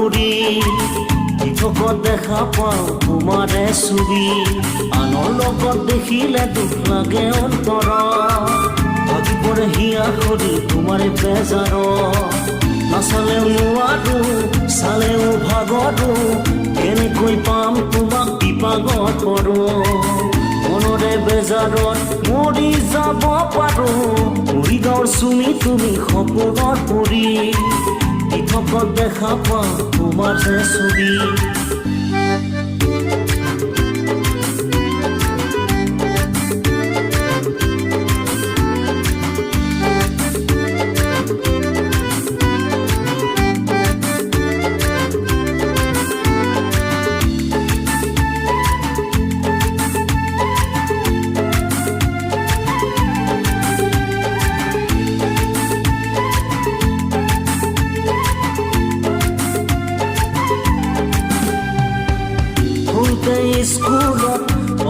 পৰি পৃথকত দেখা পাওঁ তোমাৰে ছবি আনৰ লগত দেখিলে দুখ লাগে অন্তৰ ভাগি পৰে হিয়া খৰি তোমাৰে বেজাৰত নাচালেও নোৱাৰো চালেও ভাগৰো কেনেকৈ পাম তোমাক বিপাগত পৰো মনৰে বেজাৰত মৰি যাব পাৰো মৰিগাঁৱৰ চুমি তুমি সপোনত পৰি পৃথকত দেখা পাওঁ তোমাৰ যে ছবি স্কুলত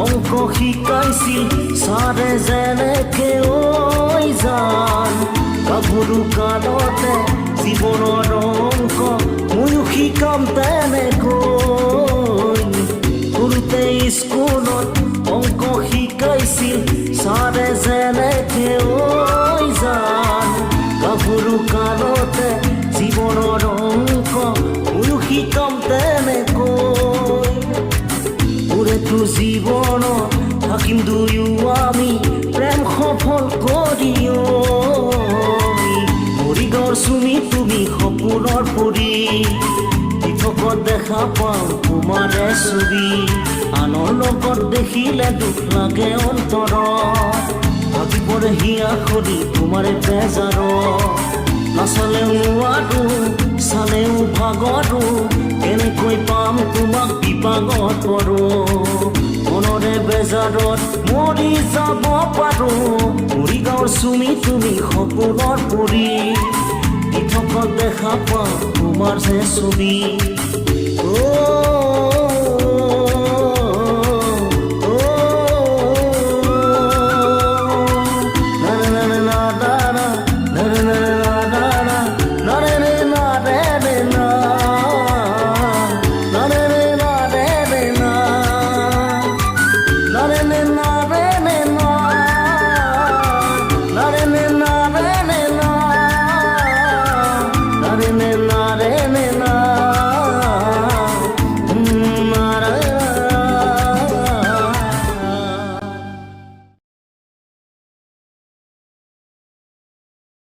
অংক শিকাইছিল ছাৰে যেনেকে ঐ জান গাভৰু কালতে জীৱনৰ অংক ময়ো শিকাম তেনেকৈ সৰুতে স্কুলত অংক শিকাইছিল ছাৰে যেনেকে ঐ জান গাভৰু কালতে জীৱনৰ অংক ময়ো শিকাম তেনেকৈ তোৰ জীৱনত থাকিম দুয়ো আমি প্ৰেম সফল কৰিও মৰিগাঁৱৰ চুমি তুমি সপোনৰ পৰি পৃথকত দেখা পাওঁ তোমাৰে ছবি আনৰ লগত দেখিলে দুখ লাগে অন্তৰত ভাগি পৰে হিয়া খৰি তোমাৰে বেজাৰত নাচালেও নোৱাৰো চালেও ভাগৰো কেনেকৈ পাম তোমাক বিপাগত পৰো মনৰে বেজাৰত মৰি যাব পাৰো মৰিগাঁৱৰ চুমি তুমি সপোনত পৰি পৃথকত দেখা পাওঁ তোমাৰ যে ছবি